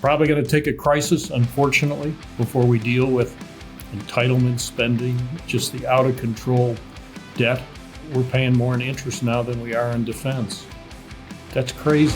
probably going to take a crisis, unfortunately, before we deal with entitlement spending, just the out of control debt. We're paying more in interest now than we are in defense. That's crazy.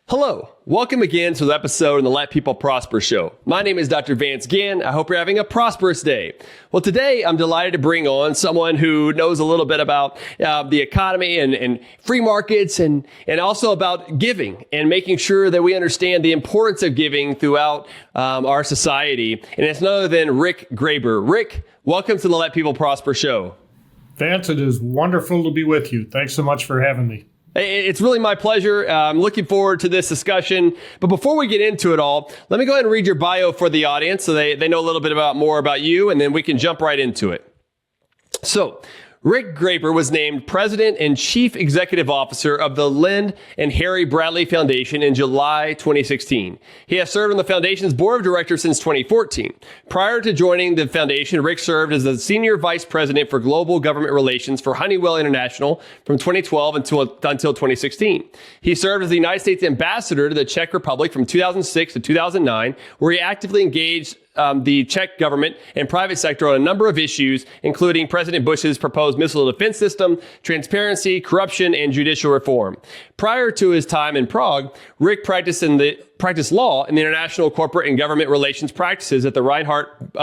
Hello, welcome again to the episode in the Let People Prosper show. My name is Dr. Vance Ginn. I hope you're having a prosperous day. Well, today I'm delighted to bring on someone who knows a little bit about the economy and free markets and also about giving and making sure that we understand the importance of giving throughout our society. And it's none other than Rick Graber. Rick, welcome to the Let People Prosper show. Vance, it is wonderful to be with you. Thanks so much for having me. It's really my pleasure. I'm looking forward to this discussion. But before we get into it all, let me go ahead and read your bio for the audience so they know a little bit more about you, and then we can jump right into it. So, Rick Graber was named President and Chief Executive Officer of the Lynn and Harry Bradley Foundation in July 2016. He has served on the foundation's board of directors since 2014. Prior to joining the foundation, Rick served as the Senior Vice President for Global Government Relations for Honeywell International from 2012 until 2016. He served as the United States Ambassador to the Czech Republic from 2006 to 2009, where he actively engaged the Czech government and private sector on a number of issues, including President Bush's proposed missile defense system, transparency, corruption, and judicial reform. Prior to his time in Prague, Rick practiced law in the international corporate and government relations practices at the Reinhardt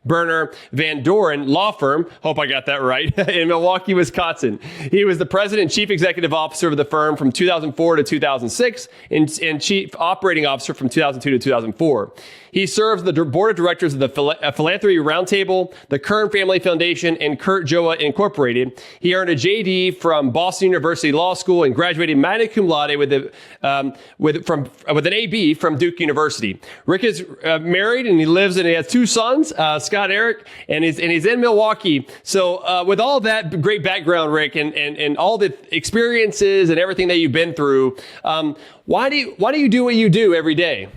Berner Van Doren law firm, hope I got that right, in Milwaukee, Wisconsin. He was the president and chief executive officer of the firm from 2004 to 2006 and chief operating officer from 2002 to 2004. He serves the board of directors of the Philanthropy Roundtable, the Kern Family Foundation, and Kurt Joa Incorporated. He earned a JD from Boston University Law School and graduated magna cum laude with an AB from Duke University. Rick is married and he has two sons, Scott, Eric, and he's in Milwaukee. So with all that great background, Rick, and all the experiences and everything that you've been through, why do you do what you do every day?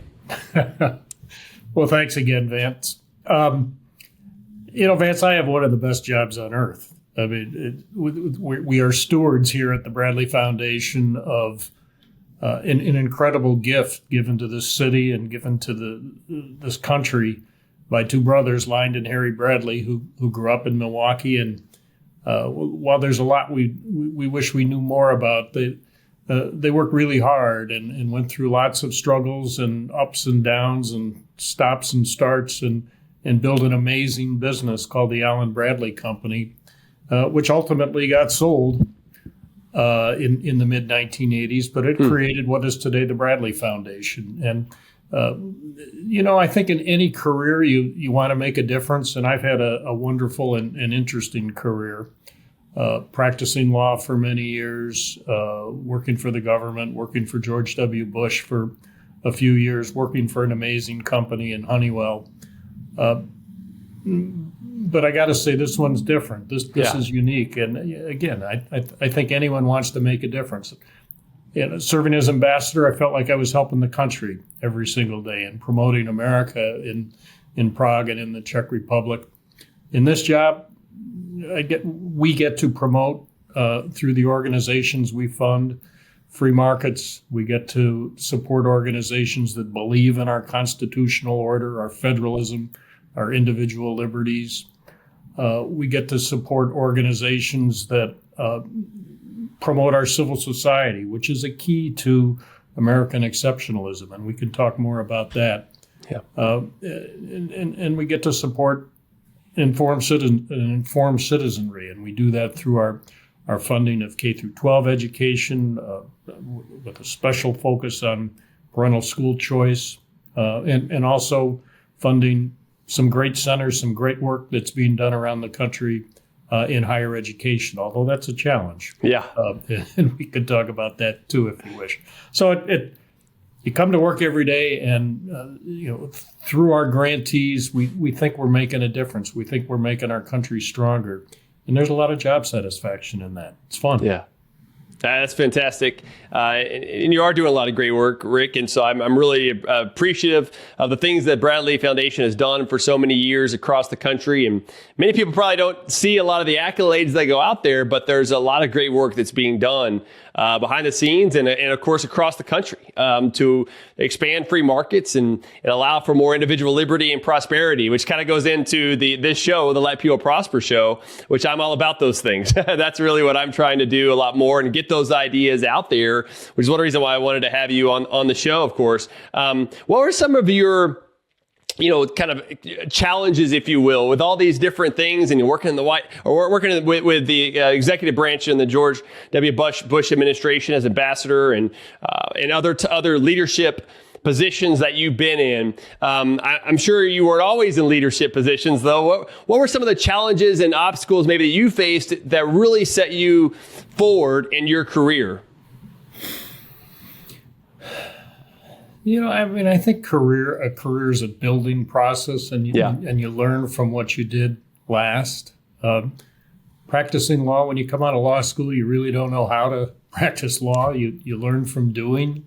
Well, thanks again, Vance. Vance, I have one of the best jobs on earth. I mean, we are stewards here at the Bradley Foundation of an incredible gift given to this city and given to this country by two brothers, Lynn and Harry Bradley, who grew up in Milwaukee. And while there's a lot we wish we knew more about, they worked really hard and went through lots of struggles and ups and downs and stops and starts and built an amazing business called the Allen Bradley Company, which ultimately got sold in the mid-1980s, but it created what is today the Bradley Foundation. And, I think in any career you want to make a difference, and I've had a wonderful and interesting career. Practicing law for many years, working for the government, working for George W. Bush for a few years, working for an amazing company in Honeywell. But I got to say, this one's different. This is unique. And again, I think anyone wants to make a difference. Serving as ambassador, I felt like I was helping the country every single day and promoting America in Prague and in the Czech Republic. In this job, we get to promote through the organizations we fund, free markets. We get to support organizations that believe in our constitutional order, our federalism, our individual liberties. We get to support organizations that promote our civil society, which is a key to American exceptionalism, and we can talk more about that. Yeah. And we get to support informed citizenry, and we do that through our funding of K through 12 education, with a special focus on parental school choice, and also funding some great centers, some great work that's being done around the country in higher education, although that's a challenge. Yeah. And we could talk about that too if you wish. So you come to work every day, and through our grantees, we think we're making a difference. We think we're making our country stronger, and there's a lot of job satisfaction in that. It's fun. Yeah. That's fantastic. And you are doing a lot of great work, Rick. And so I'm really appreciative of the things that Bradley Foundation has done for so many years across the country. And many people probably don't see a lot of the accolades that go out there, but there's a lot of great work that's being done behind the scenes and of course, across the country to expand free markets and allow for more individual liberty and prosperity, which kind of goes into this show, the Let People Prosper show, which I'm all about those things. That's really what I'm trying to do a lot more and get those ideas out there, which is one reason why I wanted to have you on the show, of course. What were some of your kind of challenges, if you will, with all these different things, and you're working in the working with the executive branch in the George W. Bush administration as ambassador and other leadership positions that you've been in. I'm sure you weren't always in leadership positions, though. What were some of the challenges and obstacles maybe that you faced that really set you forward in your career? I think a career is a building process, and you learn from what you did last. Practicing law, when you come out of law school, you really don't know how to practice law. You learn from doing.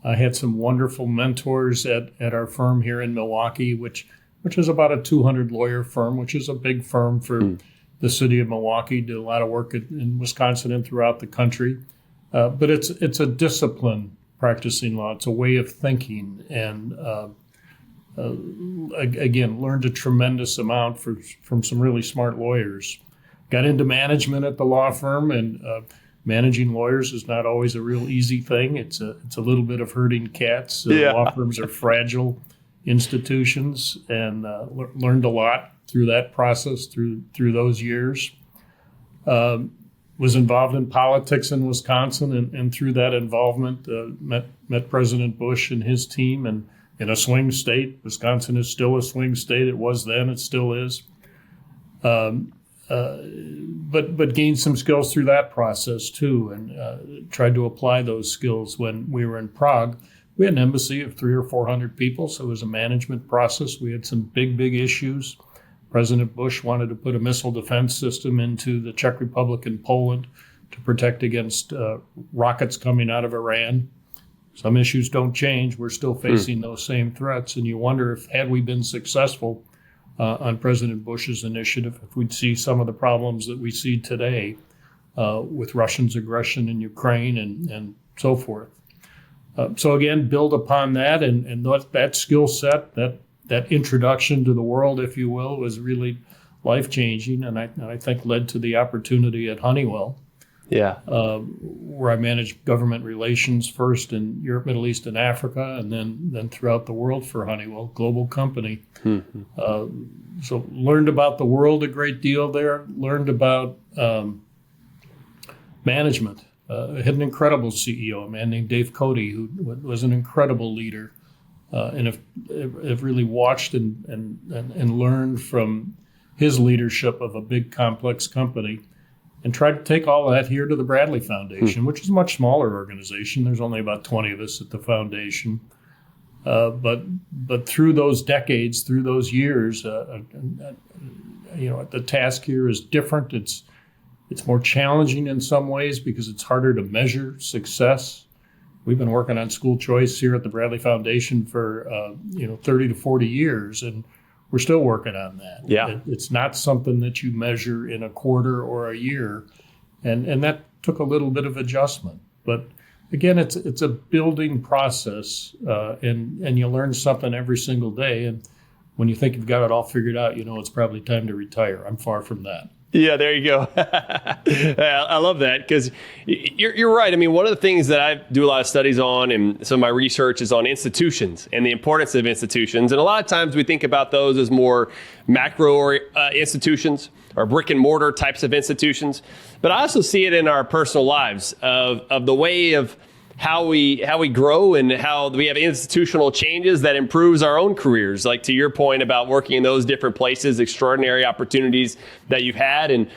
I had some wonderful mentors at our firm here in Milwaukee, which is about a 200 lawyer firm, which is a big firm for the city of Milwaukee. Did a lot of work in Wisconsin and throughout the country. But it's a discipline. Practicing law, it's a way of thinking, and again, learned a tremendous amount from some really smart lawyers. Got into management at the law firm, and managing lawyers is not always a real easy thing. It's a little bit of herding cats. Law firms are fragile institutions, and learned a lot through that process, through those years. Was involved in politics in Wisconsin, and through that involvement, met President Bush and his team. And in a swing state, Wisconsin is still a swing state. It was then, it still is. But gained some skills through that process too, and tried to apply those skills when we were in Prague. We had an embassy of 300 or 400 people, so it was a management process. We had some big issues. President Bush wanted to put a missile defense system into the Czech Republic and Poland to protect against rockets coming out of Iran. Some issues don't change. We're still facing those same threats. And you wonder if, had we been successful on President Bush's initiative, if we'd see some of the problems that we see today with Russia's aggression in Ukraine and so forth. So again, build upon that, and that skill set, that introduction to the world, if you will, was really life-changing, and I think led to the opportunity at Honeywell, where I managed government relations first in Europe, Middle East, and Africa, and then throughout the world for Honeywell, global company. So learned about the world a great deal there, learned about management. I had an incredible CEO, a man named Dave Cody, who was an incredible leader. And have really watched and learned from his leadership of a big, complex company, and tried to take all of that here to the Bradley Foundation, which is a much smaller organization. There's only about 20 of us at the foundation. But through those decades, through those years, the task here is different. It's more challenging in some ways because it's harder to measure success. We've been working on school choice here at the Bradley Foundation for 30 to 40 years, and we're still working on that. It's not something that you measure in a quarter or a year, and that took a little bit of adjustment. But again, it's a building process, and you learn something every single day. And when you think you've got it all figured out, it's probably time to retire. I'm far from that. Yeah, there you go. I love that because you're right. I mean, one of the things that I do a lot of studies on and some of my research is on institutions and the importance of institutions. And a lot of times we think about those as more macro institutions or brick and mortar types of institutions. But I also see it in our personal lives of the way of how we grow and how we have institutional changes that improves our own careers. Like to your point about working in those different places, extraordinary opportunities that you've had. And,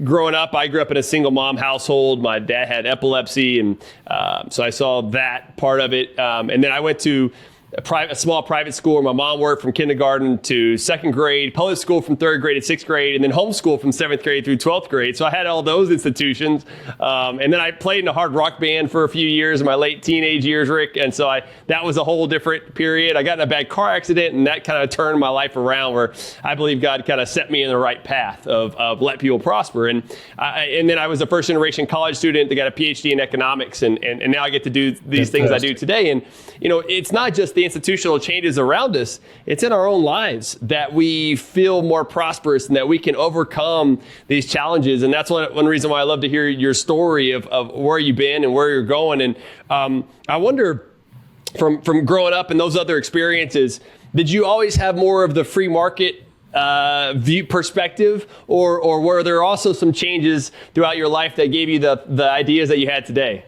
growing up, I grew up in a single mom household. My dad had epilepsy. And so I saw that part of it. And then I went to a small private school where my mom worked from kindergarten to second grade, public school from third grade to sixth grade, and then homeschool from seventh grade through 12th grade. So I had all those institutions. And then I played in a hard rock band for a few years in my late teenage years, Rick. And so that was a whole different period. I got in a bad car accident, and that kind of turned my life around, where I believe God kind of set me in the right path of let people prosper. And then I was a first generation college student that got a PhD in economics. And now I get to do these things I do today. And, it's not just the institutional changes around us, it's in our own lives that we feel more prosperous and that we can overcome these challenges. And that's one reason why I love to hear your story of where you've been and where you're going. And I wonder, from growing up and those other experiences, did you always have more of the free market view perspective, or were there also some changes throughout your life that gave you the ideas that you had today?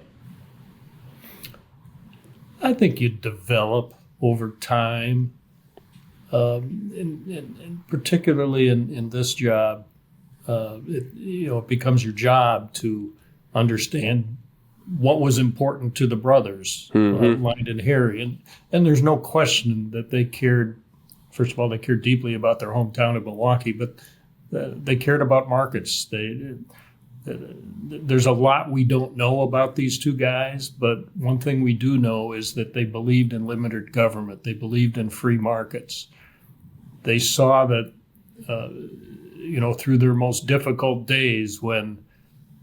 I think you develop over time, and particularly in this job, it becomes your job to understand what was important to the brothers, Lynd and Harry, and there's no question that they cared. First of all, they cared deeply about their hometown of Milwaukee, but they cared about markets. There's a lot we don't know about these two guys, but one thing we do know is that they believed in limited government. They believed in free markets. They saw that, through their most difficult days when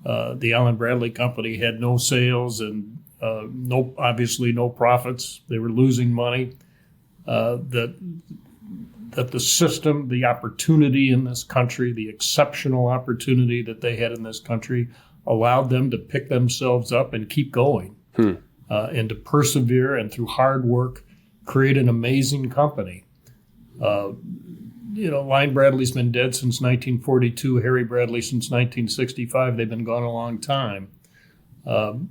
the Allen Bradley Company had no sales and obviously no profits, they were losing money, that the system, the opportunity in this country, the exceptional opportunity that they had in this country allowed them to pick themselves up and keep going and to persevere and through hard work create an amazing company. Lynd Bradley's been dead since 1942, Harry Bradley since 1965. They've been gone a long time. And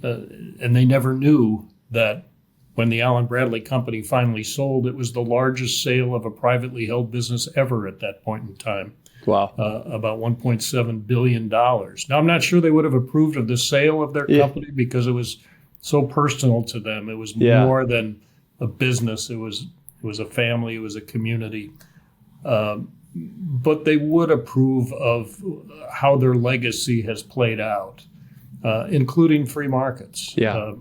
they never knew that when the Allen Bradley Company finally sold, it was the largest sale of a privately held business ever at that point in time. Wow. About $1.7 billion. Now, I'm not sure they would have approved of the sale of their company because it was so personal to them. It was more than a business. It was a family. It was a community. But they would approve of how their legacy has played out, including free markets. Yeah.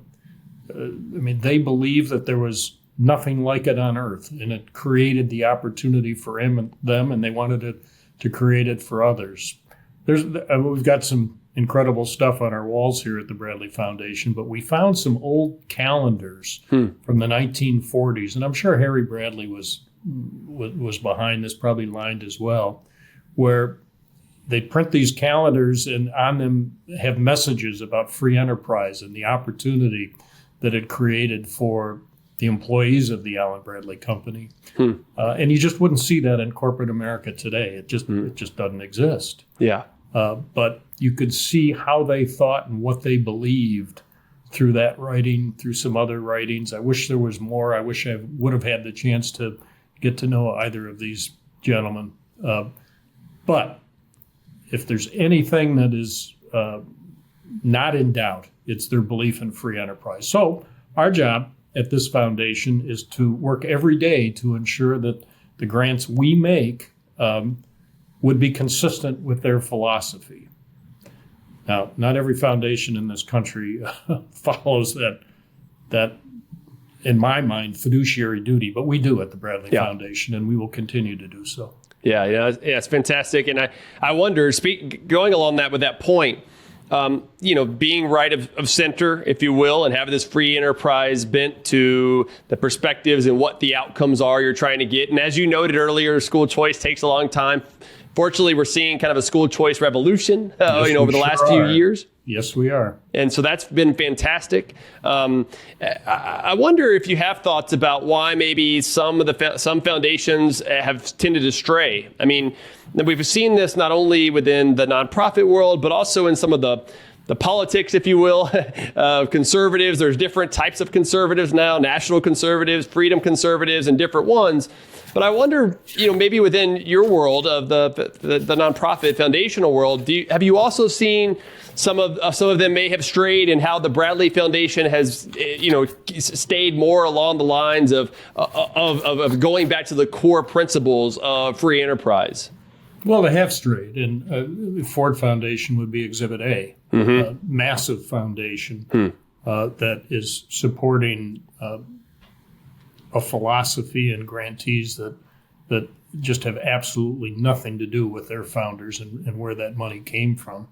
They believed that there was nothing like it on earth, and it created the opportunity for them, and they wanted to create it for others. We've got some incredible stuff on our walls here at the Bradley Foundation, but we found some old calendars from the 1940s, and I'm sure Harry Bradley was behind this, probably Lynd as well, where they print these calendars and on them have messages about free enterprise and the opportunity that it created for the employees of the Allen Bradley Company. And you just wouldn't see that in corporate America today. It just doesn't exist. Yeah. But you could see how they thought and what they believed through that writing, through some other writings. I wish there was more. I wish I would have had the chance to get to know either of these gentlemen. But if there's anything that is not in doubt, it's their belief in free enterprise. So our job at this foundation is to work every day to ensure that the grants we make would be consistent with their philosophy. Now, not every foundation in this country follows that, in my mind, fiduciary duty, but we do at the Bradley Foundation, and we will continue to do so. Yeah, it's fantastic. And I wonder, going along with that point, being right of center, if you will, and having this free enterprise bent to the perspectives and what the outcomes are you're trying to get. And as you noted earlier, school choice takes a long time. Fortunately, we're seeing kind of a school choice revolution, over the last few years. Yes, we are. And so that's been fantastic. I wonder if you have thoughts about why maybe some foundations have tended to stray. I mean, we've seen this not only within the nonprofit world, but also in some of the the politics, if you will, of conservatives. There's different types of conservatives now, national conservatives, freedom conservatives, and different ones. But I wonder, maybe within your world of the nonprofit foundational world, have you also seen some of them may have strayed in how the Bradley Foundation has, stayed more along the lines of going back to the core principles of free enterprise? Well, they have strayed, and the Ford Foundation would be Exhibit A, a massive foundation that is supporting a philosophy and grantees that just have absolutely nothing to do with their founders and where that money came from.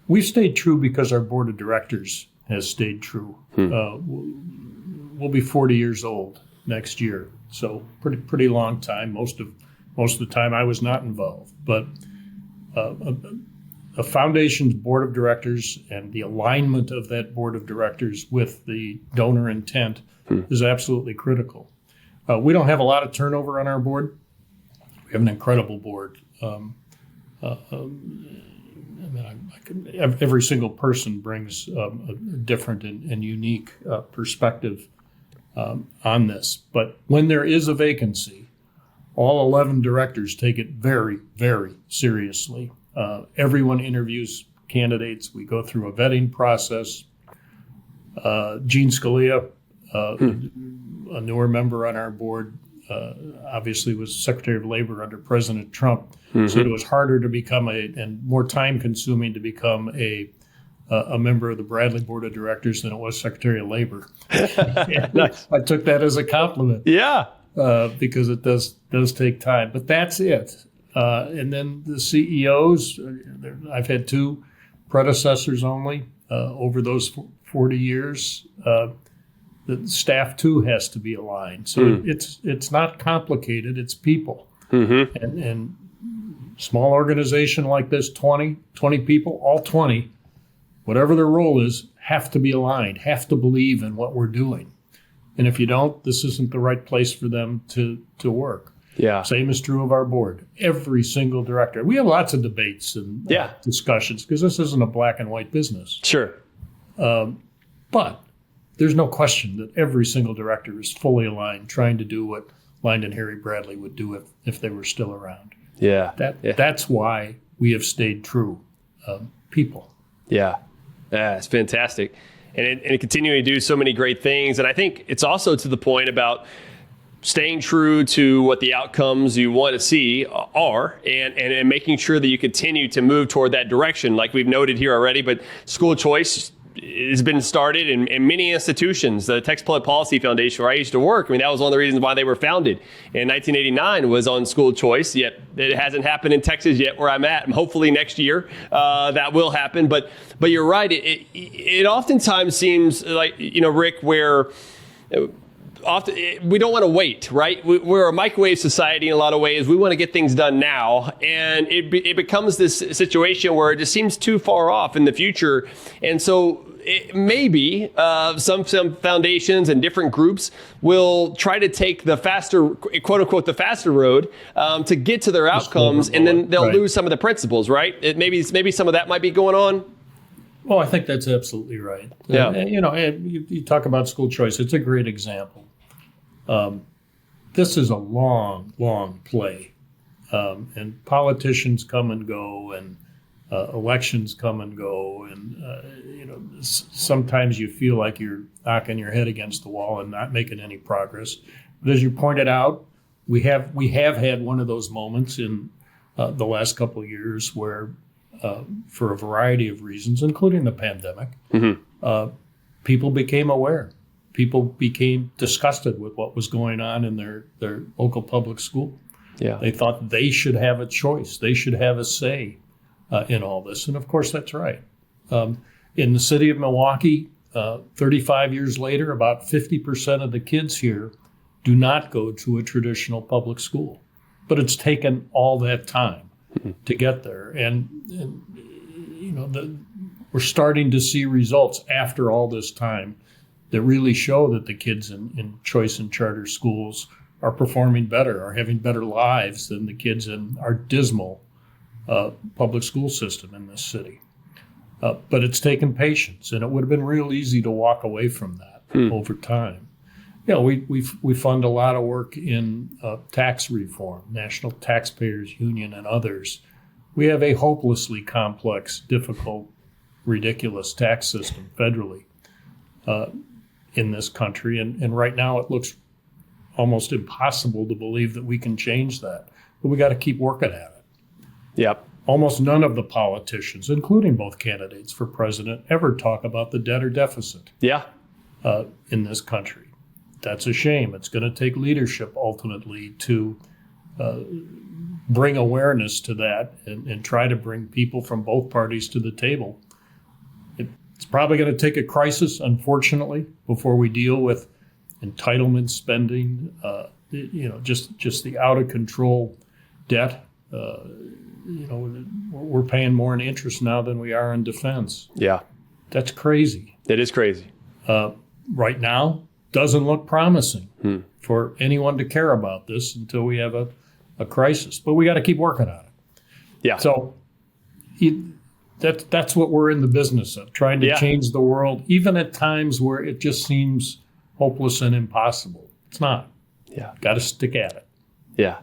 We've stayed true because our board of directors has stayed true. We'll be 40 years old next year, so pretty long time. Most of the time I was not involved, but a foundation's board of directors and the alignment of that board of directors with the donor intent is absolutely critical. We don't have a lot of turnover on our board. We have an incredible board. Every single person brings a different and unique perspective on this. But when there is a vacancy, all 11 directors take it very, very seriously. Everyone interviews candidates. We go through a vetting process. Gene Scalia, a newer member on our board, obviously was Secretary of Labor under President Trump. So it was harder to become and more time consuming to become a member of the Bradley Board of Directors than it was Secretary of Labor. Nice. I took that as a compliment. Yeah. Because it does take time, but that's it. And then the CEOs, I've had 2 predecessors only over those 40 years. The staff too has to be aligned. So it's not complicated. It's people. And small organization like this, 20 people, all 20, whatever their role is, have to be aligned, have to believe in what we're doing. And if you don't, this isn't the right place for them to work. Yeah. Same is true of our board. Every single director. We have lots of debates and discussions because this isn't a black and white business. Sure. But there's no question that every single director is fully aligned, trying to do what Lyndon Harry Bradley would do if they were still around. Yeah. That's why we have stayed true. People. Yeah. Yeah, it's fantastic. And continuing to do so many great things. And I think it's also to the point about staying true to what the outcomes you want to see are and making sure that you continue to move toward that direction. Like we've noted here already, but school choice has been started in many institutions. The Texas Public Policy Foundation, where I used to work, that was one of the reasons why they were founded in 1989 was on school choice. Yet it hasn't happened in Texas yet where I'm at. Hopefully next year that will happen. But you're right. It oftentimes seems like, Rick, where often we don't want to wait, right? We're a microwave society in a lot of ways. We want to get things done now. And it becomes this situation where it just seems too far off in the future. And so maybe some foundations and different groups will try to take the faster, quote unquote, the faster road to get to their outcomes. And then they'll lose some of the principles, right? Maybe some of that might be going on. Well, I think that's absolutely right. Yeah. You talk about school choice. It's a great example. This is a long, long play. And politicians come and go, and elections come and go. And, sometimes you feel like you're knocking your head against the wall and not making any progress. But as you pointed out, we have had one of those moments in the last couple of years where, for a variety of reasons, including the pandemic, people became aware. People became disgusted with what was going on in their local public school. Yeah. They thought they should have a choice. They should have a say in all this. And of course, that's right. In the city of Milwaukee, 35 years later, about 50% of the kids here do not go to a traditional public school. But it's taken all that time to get there. And we're starting to see results after all this time that really show that the kids in choice and charter schools are performing better, are having better lives than the kids in our dismal public school system in this city. But it's taken patience, and it would have been real easy to walk away from that over time. We fund a lot of work in tax reform, National Taxpayers Union and others. We have a hopelessly complex, difficult, ridiculous tax system federally in this country. And right now it looks almost impossible to believe that we can change that. But we got to keep working at it. Yep. Almost none of the politicians, including both candidates for president, ever talk about the debt or deficit in this country. That's a shame. It's going to take leadership ultimately to bring awareness to that and try to bring people from both parties to the table. It's probably going to take a crisis, unfortunately, before we deal with entitlement spending, just the out of control debt. We're paying more in interest now than we are in defense. Yeah. That's crazy. It is crazy. Right now, doesn't look promising for anyone to care about this until we have a crisis. But we got to keep working on it. Yeah. So that's what we're in the business of, trying to change the world, even at times where it just seems hopeless and impossible. It's not. Yeah. Got to stick at it. Yeah.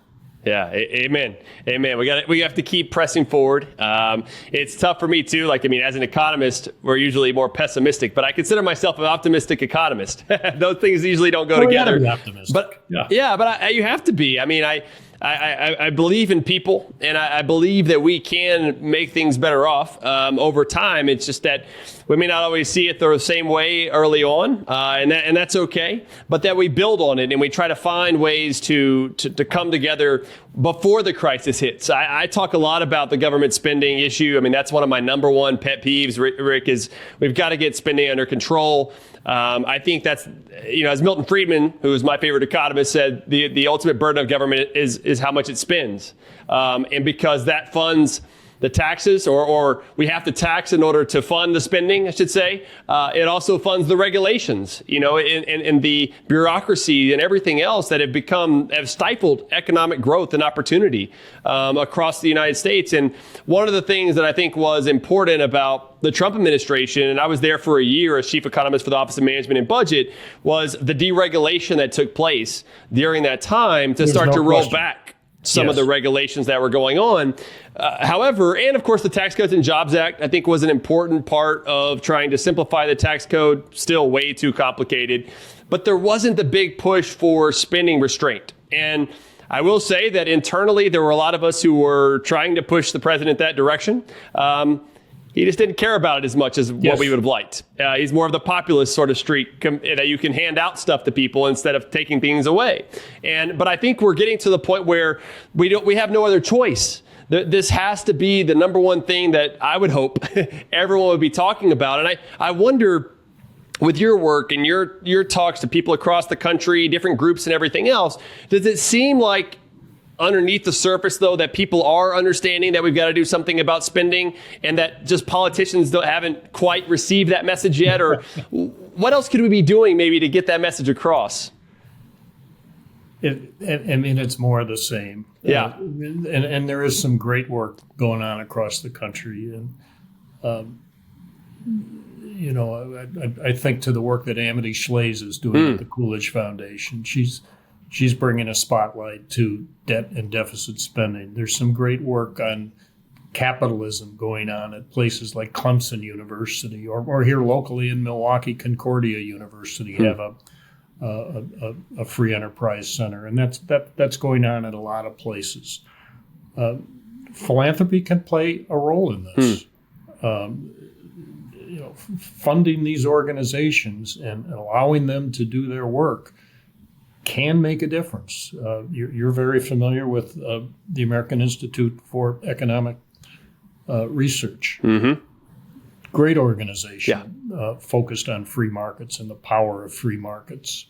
Yeah. Amen. Amen. We have to keep pressing forward. It's tough for me too. As an economist, we're usually more pessimistic, but I consider myself an optimistic economist. Those things usually don't go together. Be optimistic. But you have to be. I believe in people, and I believe that we can make things better off over time. It's just that we may not always see it the same way early on, and that's okay. But that we build on it and we try to find ways to come together before the crisis hits. I talk a lot about the government spending issue. That's one of my number one pet peeves, Rick, is we've got to get spending under control. I think that's, as Milton Friedman, who is my favorite economist, said, the ultimate burden of government is how much it spends. And because that funds the taxes, or we have to tax in order to fund the spending, I should say, it also funds the regulations, and the bureaucracy and everything else that have stifled economic growth and opportunity across the United States. And one of the things that I think was important about the Trump administration, and I was there for a year as chief economist for the Office of Management and Budget, was the deregulation that took place during that time to start to roll back some of the regulations that were going on. However, and of course, the Tax Cuts and Jobs Act, I think, was an important part of trying to simplify the tax code, still way too complicated. But there wasn't the big push for spending restraint. And I will say that internally, there were a lot of us who were trying to push the president that direction. He just didn't care about it as much as what we would have liked. He's more of the populist sort of streak that you can hand out stuff to people instead of taking things away. But I think we're getting to the point where we have no other choice. This has to be the number one thing that I would hope everyone would be talking about. And I wonder, with your work and your talks to people across the country, different groups and everything else, does it seem like underneath the surface, though, that people are understanding that we've got to do something about spending, and that just politicians haven't quite received that message yet? Or what else could we be doing maybe to get that message across? It's more of the same. Yeah. And there is some great work going on across the country. And, I think to the work that Amity Schlaze is doing at the Coolidge Foundation. She's bringing a spotlight to debt and deficit spending. There's some great work on capitalism going on at places like Clemson University, or here locally in Milwaukee, Concordia University have a free enterprise center, and that's going on at a lot of places. Philanthropy can play a role in this. Funding these organizations and allowing them to do their work can make a difference. You're very familiar with the American Institute for Economic Research. Mm-hmm. Great organization, focused on free markets and the power of free markets.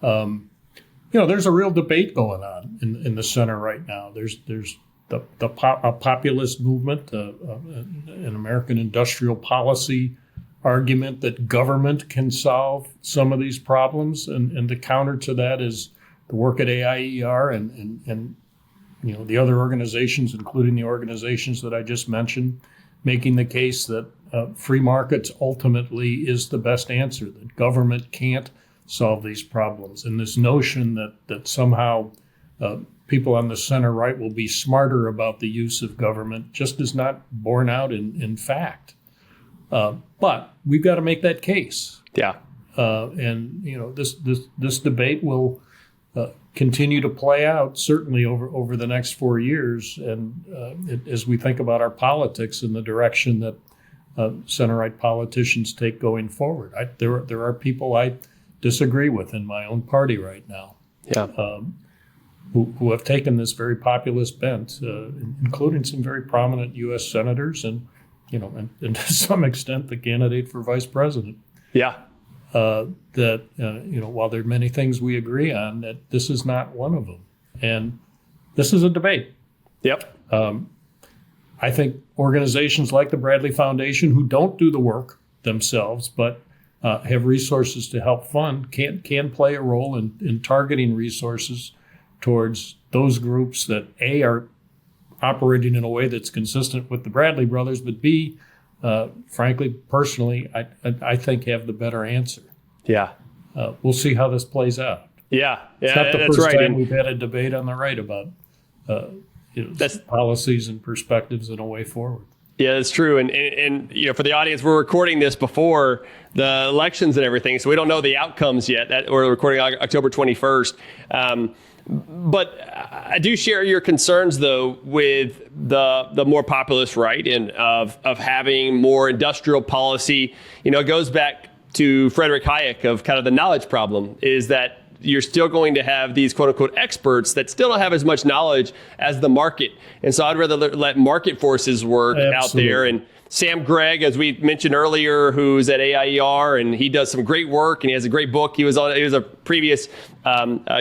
There's a real debate going on in the center right now. There's a populist movement, an American industrial policy argument that government can solve some of these problems, and the counter to that is the work at AIER and the other organizations, including the organizations that I just mentioned, making the case that free markets ultimately is the best answer, that government can't solve these problems. And this notion that somehow people on the center right will be smarter about the use of government just is not borne out in fact. But we've got to make that case. Yeah. And this debate will continue to play out certainly over the next 4 years, and as we think about our politics and the direction that center-right politicians take going forward. There are people I disagree with in my own party right now, who have taken this very populist bent, including some very prominent U.S. senators and to some extent the candidate for vice president. Yeah. While there are many things we agree on, that this is not one of them. And this is a debate. Yep. I think organizations like the Bradley Foundation, who don't do the work themselves, but have resources to help fund, can play a role in targeting resources towards those groups that A, are operating in a way that's consistent with the Bradley brothers, but B, frankly, personally, I think have the better answer. Yeah. We'll see how this plays out. Yeah. It's not the first time we've had a debate on the right about policies and perspectives and a way forward. Yeah, that's true. And for the audience, we're recording this before the elections and everything, so we don't know the outcomes yet. We're recording October 21st. But I do share your concerns, though, with the more populist right and of having more industrial policy. It goes back to Frederick Hayek of kind of the knowledge problem, is that you're still going to have these quote unquote experts that still don't have as much knowledge as the market. And so I'd rather let market forces work out there. And Sam Gregg, as we mentioned earlier, who's at AIER, and he does some great work, and he has a great book. He was a previous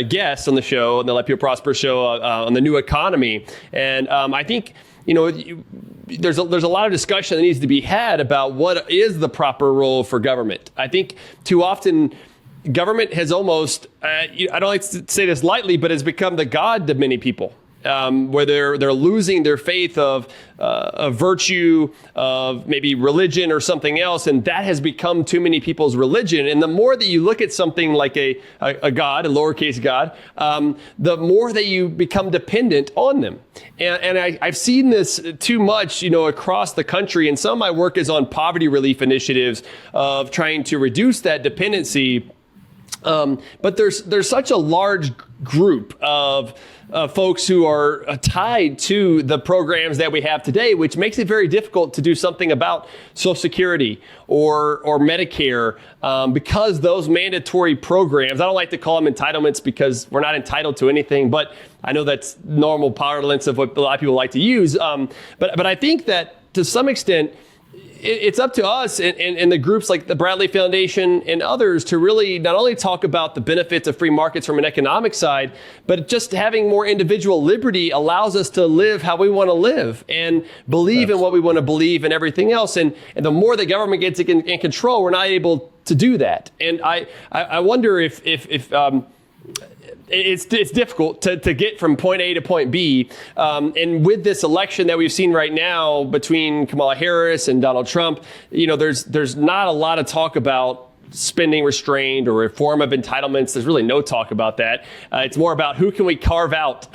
guest on the show, on the Let People Prosper show, on the new economy. And I think there's a lot of discussion that needs to be had about what is the proper role for government. I think too often government has almost, I don't like to say this lightly, but has become the god to many people. Where they're losing their faith of virtue, of maybe religion or something else, and that has become too many people's religion. And the more that you look at something like a god, a lowercase god, the more that you become dependent on them. And I've seen this too much, across the country. And some of my work is on poverty relief initiatives of trying to reduce that dependency. But there's such a large group of folks who are tied to the programs that we have today, which makes it very difficult to do something about Social Security or Medicare, because those mandatory programs, I don't like to call them entitlements because we're not entitled to anything, but I know that's normal parlance of what a lot of people like to use. But I think that to some extent, it's up to us and the groups like the Bradley Foundation and others to really not only talk about the benefits of free markets from an economic side, but just having more individual liberty allows us to live how we want to live and believe in what we want to believe and everything else. And the more the government gets in control, we're not able to do that. And I wonder if it's difficult to get from point A to point B. And with this election that we've seen right now between Kamala Harris and Donald Trump, there's not a lot of talk about spending restraint or reform of entitlements. There's really no talk about that. It's more about who can we carve out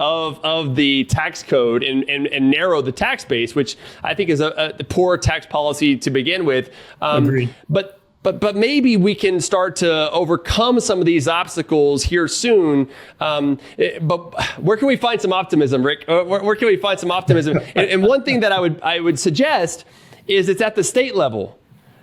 of the tax code and narrow the tax base, which I think is a poor tax policy to begin with. Agreed. But maybe we can start to overcome some of these obstacles here soon. But where can we find some optimism, Rick? Where can we find some optimism? And one thing that I would suggest is it's at the state level.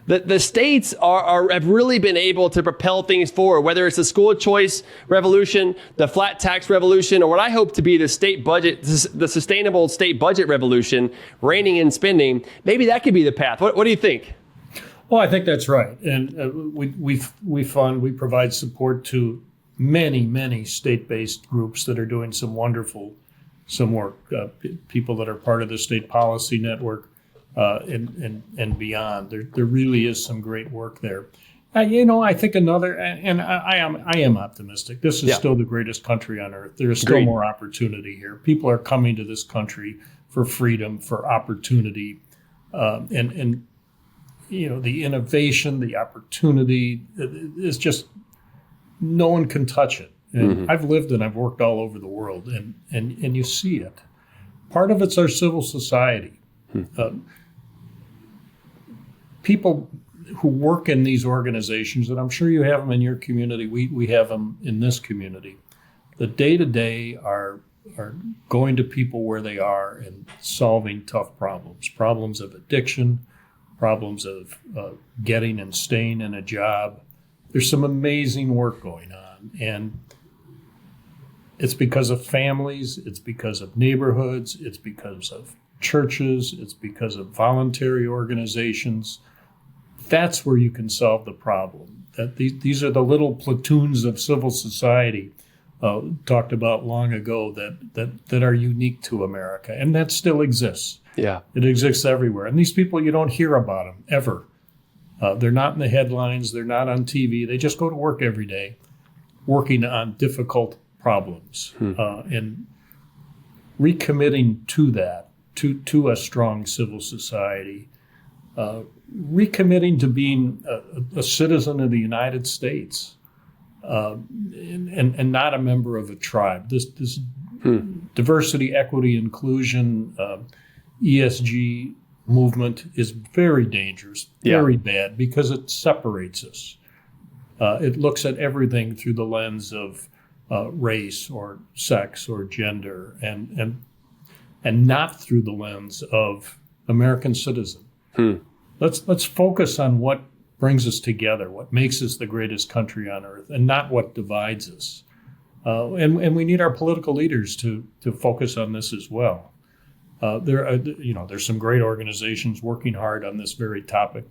The states have really been able to propel things forward, whether it's the school choice revolution, the flat tax revolution, or what I hope to be the state budget, the sustainable state budget revolution, reining in spending. Maybe that could be the path. What do you think? Well, I think that's right. And we provide support to many state-based groups that are doing some work, people that are part of the state policy network and beyond. There really is some great work there. I think another, and I am optimistic. This is still the greatest country on earth. There is still more opportunity here. People are coming to this country for freedom, for opportunity, and the innovation, the opportunity is just no one can touch it. And I've lived and I've worked all over the world, and you see it. Part of it's our civil society. People who work in these organizations, and I'm sure you have them in your community, we have them in this community. The day-to-day are going to people where they are and solving tough problems of addiction, problems of getting and staying in a job. There's some amazing work going on, and it's because of families, it's because of neighborhoods, it's because of churches, it's because of voluntary organizations. That's where you can solve the problem. That these are the little platoons of civil society talked about long ago that are unique to America, and that still exists. Yeah, it exists everywhere. And these people, you don't hear about them ever. They're not in the headlines. They're not on TV. They just go to work every day, working on difficult problems and recommitting to that, to a strong civil society. Recommitting to being a citizen of the United States and not a member of a tribe. This diversity, equity, inclusion, ESG movement is very dangerous, very bad, because it separates us. It looks at everything through the lens of race or sex or gender, and not through the lens of American citizen. Let's focus on what brings us together, what makes us the greatest country on earth, and not what divides us. And we need our political leaders to focus on this as well. There's some great organizations working hard on this very topic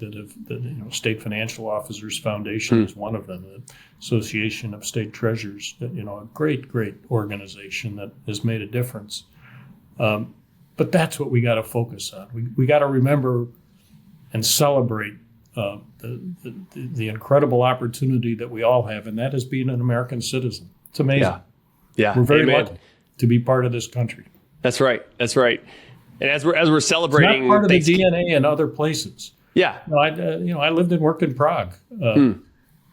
State Financial Officers Foundation is one of them, the Association of State Treasurers, a great organization that has made a difference. But that's what we got to focus on. We got to remember and celebrate the incredible opportunity that we all have, and that is being an American citizen. It's amazing. Yeah. We're very lucky to be part of this country. That's right. And as we're celebrating, it's not part of the DNA in other places. Yeah. I lived and worked in Prague,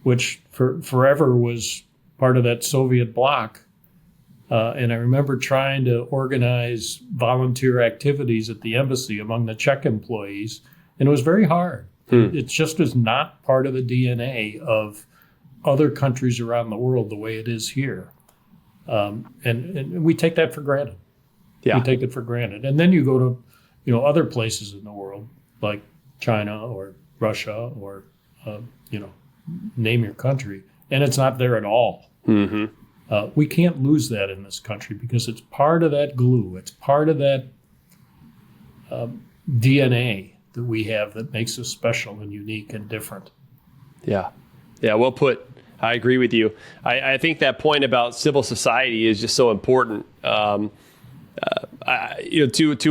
which forever was part of that Soviet bloc. And I remember trying to organize volunteer activities at the embassy among the Czech employees, and it was very hard. It just is not part of the DNA of other countries around the world the way it is here. And we take that for granted. Yeah. We take it for granted. And then you go to, other places in the world like China or Russia or, name your country, and it's not there at all. We can't lose that in this country because it's part of that glue. It's part of that DNA that we have that makes us special and unique and different. Yeah, well put. I agree with you. I think that point about civil society is just so important. Too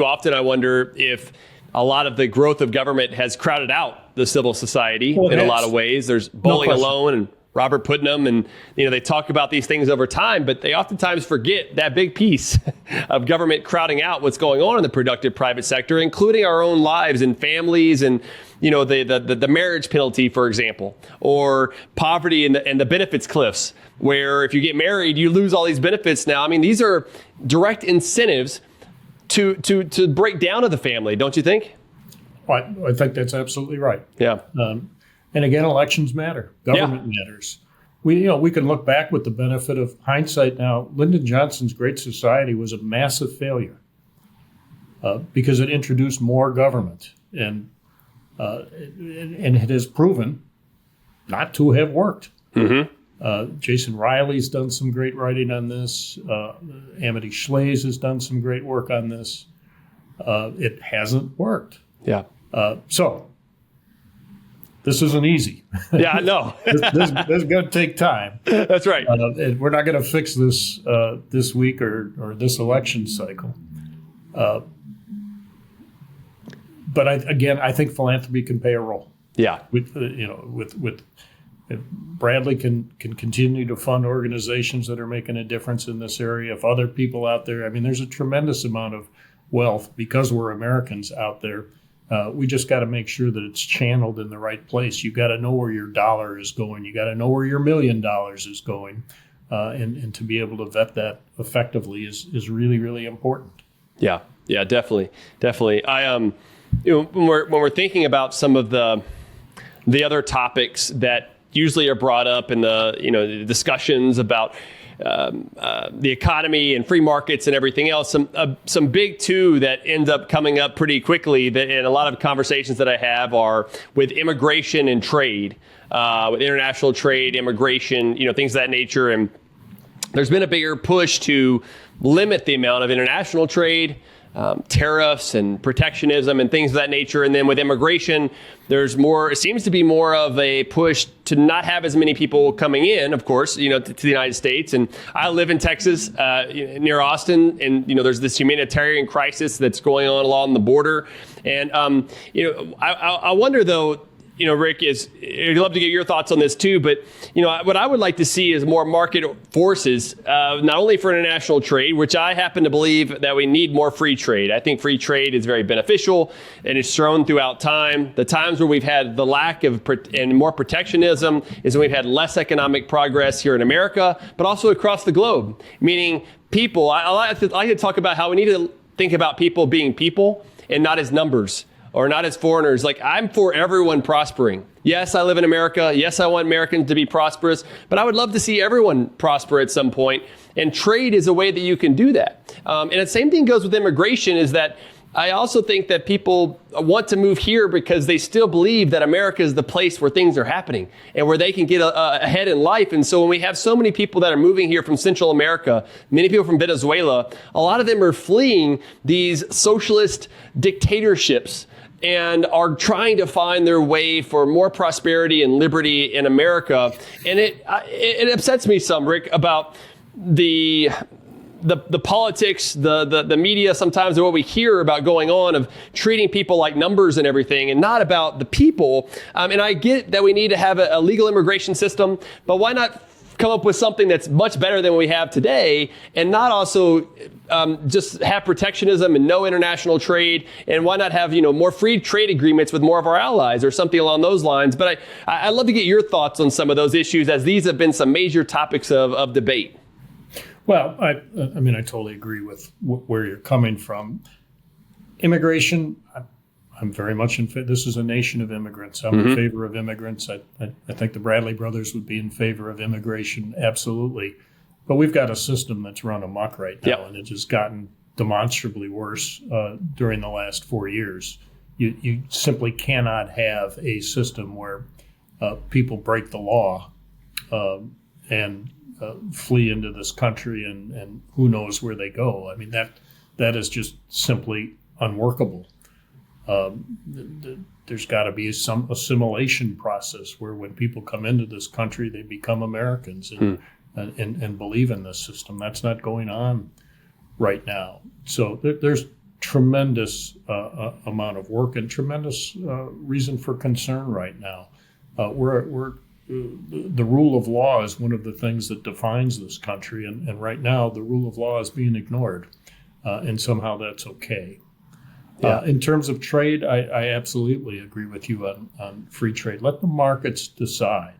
often I wonder if a lot of the growth of government has crowded out the civil society in a lot of ways. There's Bowling Alone and Robert Putnam, and they talk about these things over time, but they oftentimes forget that big piece of government crowding out what's going on in the productive private sector, including our own lives and families, and the marriage penalty, for example, or poverty and the benefits cliffs, where if you get married, you lose all these benefits now. I mean, these are direct incentives to break down of the family, don't you think? I think that's absolutely right. Yeah. And again, elections matter. Government matters. We can look back with the benefit of hindsight now. Lyndon Johnson's Great Society was a massive failure because it introduced more government, and it has proven not to have worked. Jason Riley's done some great writing on this. Amity Shlaes has done some great work on this. It hasn't worked. Yeah. So this isn't easy. Yeah, no. this is going to take time. That's right. We're not going to fix this this week or this election cycle. But I think philanthropy can play a role. Yeah. With if Bradley can continue to fund organizations that are making a difference in this area, if other people out there, I mean, there's a tremendous amount of wealth because we're Americans out there. We just got to make sure that it's channeled in the right place. You got to know where your dollar is going. You got to know where your $1 million is going. And to be able to vet that effectively is really, really important. Yeah, definitely. I when we're thinking about some of the other topics that usually are brought up in the discussions about the economy and free markets and everything else, some big two that end up coming up pretty quickly and a lot of conversations that I have are with immigration and trade, with international trade, immigration, things of that nature. And there's been a bigger push to limit the amount of international trade, tariffs and protectionism and things of that nature. And then with immigration, it seems to be more of a push to not have as many people coming in, of course, to the United States. And I live in Texas, near Austin, and, there's this humanitarian crisis that's going on along the border. And, I wonder though, Rick, I'd love to get your thoughts on this too, but, what I would like to see is more market forces, not only for international trade, which I happen to believe that we need more free trade. I think free trade is very beneficial and it's shown throughout time. The times where we've had the lack of and more protectionism is when we've had less economic progress here in America, but also across the globe, meaning people. I like to talk about how we need to think about people being people and not as numbers, or not as foreigners. Like, I'm for everyone prospering. Yes, I live in America. Yes, I want Americans to be prosperous, but I would love to see everyone prosper at some point. And trade is a way that you can do that. And the same thing goes with immigration, is that I also think that people want to move here because they still believe that America is the place where things are happening and where they can get ahead in life. And so when we have so many people that are moving here from Central America, many people from Venezuela, a lot of them are fleeing these socialist dictatorships and are trying to find their way for more prosperity and liberty in America. And it upsets me some, Rick, about the politics, the media sometimes, and what we hear about going on of treating people like numbers and everything, and not about the people. And I get that we need to have a legal immigration system, but why not come up with something that's much better than what we have today, and not also just have protectionism and no international trade? And why not have more free trade agreements with more of our allies or something along those lines? But I'd love to get your thoughts on some of those issues, as these have been some major topics of debate. Well, I totally agree with where you're coming from. Immigration, I'm very much in favor. This is a nation of immigrants. I'm in favor of immigrants. I think the Bradley brothers would be in favor of immigration, absolutely. But we've got a system that's run amok right now, and it's just gotten demonstrably worse during the last 4 years. You simply cannot have a system where people break the law and flee into this country and who knows where they go. I mean, that is just simply unworkable. There's got to be some assimilation process where when people come into this country, they become Americans and believe in this system. That's not going on right now. So there's tremendous amount of work and tremendous reason for concern right now. The rule of law is one of the things that defines this country, and right now the rule of law is being ignored, and somehow that's okay. In terms of trade, I absolutely agree with you on free trade. Let the markets decide.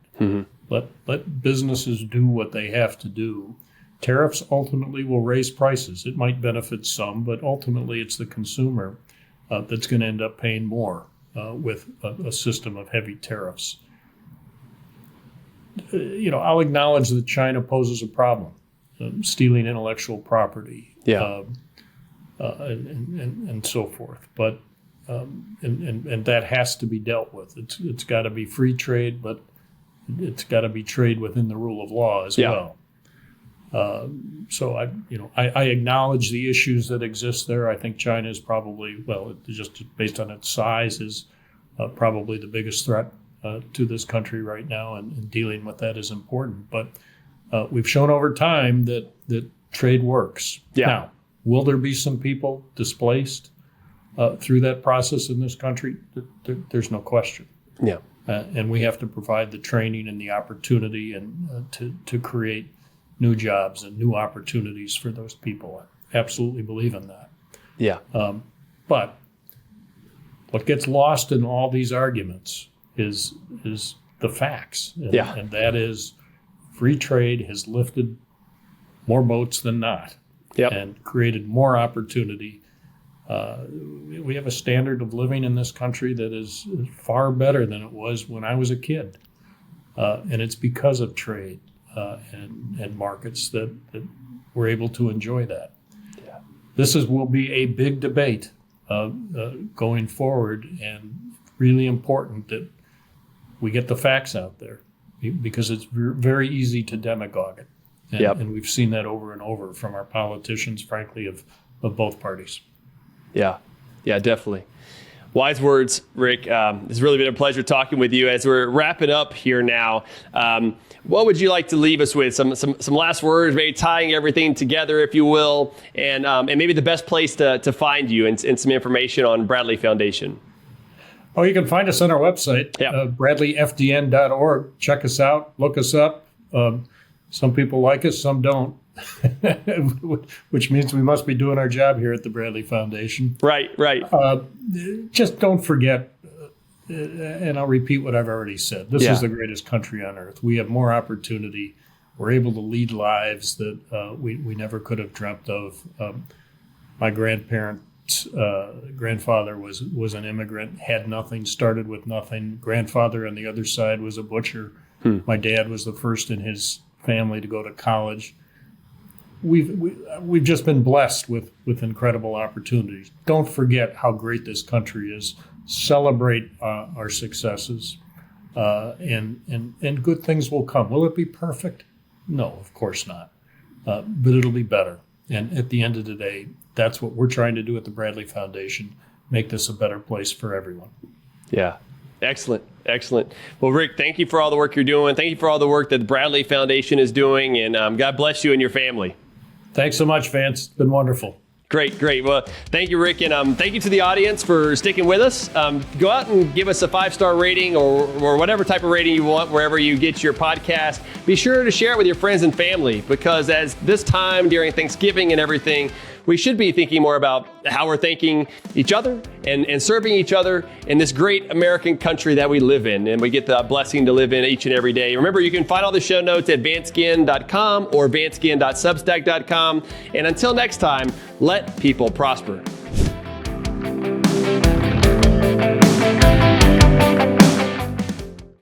Let businesses do what they have to do. Tariffs ultimately will raise prices. It might benefit some, but ultimately it's the consumer that's going to end up paying more with a system of heavy tariffs. I'll acknowledge that China poses a problem, stealing intellectual property, and so forth. But and that has to be dealt with. It's got to be free trade, but it's got to be trade within the rule of law as well. So I acknowledge the issues that exist there. I think China is probably, just based on its size, is probably the biggest threat to this country right now, and dealing with that is important. But we've shown over time that trade works. Now, will there be some people displaced through that process in this country? There's no question. and we have to provide the training and the opportunity and to create new jobs and new opportunities for those people. I absolutely believe in that. Yeah. But what gets lost in all these arguments is the facts. And that is free trade has lifted more boats than not and created more opportunity. We have a standard of living in this country that is far better than it was when I was a kid. And it's because of trade and markets that we're able to enjoy that. Yeah. This will be a big debate going forward, and really important that we get the facts out there, because it's very easy to demagogue it. And we've seen that over and over from our politicians, frankly, of both parties. Yeah, definitely. Wise words, Rick. It's really been a pleasure talking with you. As we're wrapping up here now, what would you like to leave us with? Some last words, maybe tying everything together, if you will, and maybe the best place to find you and some information on Bradley Foundation. Oh, you can find us on our website, bradleyfdn.org. Check us out, look us up. Some people like us, some don't, which means we must be doing our job here at the Bradley Foundation. Right. Just don't forget, and I'll repeat what I've already said. This is the greatest country on earth. We have more opportunity. We're able to lead lives that we never could have dreamt of. My grandfather was an immigrant, had nothing, started with nothing. Grandfather on the other side was a butcher. My dad was the first in his family to go to college. We've just been blessed with incredible opportunities. Don't forget how great this country is. Celebrate our successes, and good things will come. Will it be perfect? No, of course not. But it'll be better. And at the end of the day, that's what we're trying to do at the Bradley Foundation, make this a better place for everyone. Yeah. Excellent. Well, Rick, thank you for all the work you're doing. Thank you for all the work that the Bradley Foundation is doing, and God bless you and your family. Thanks so much, Vance. It's been wonderful. Great. Well, thank you, Rick, and thank you to the audience for sticking with us. Go out and give us a 5-star rating or whatever type of rating you want wherever you get your podcast. Be sure to share it with your friends and family, because as this time during Thanksgiving and everything, we should be thinking more about how we're thanking each other and serving each other in this great American country that we live in, and we get the blessing to live in each and every day. Remember, you can find all the show notes at vanceginn.com or vanceginn.substack.com. And until next time, let people prosper.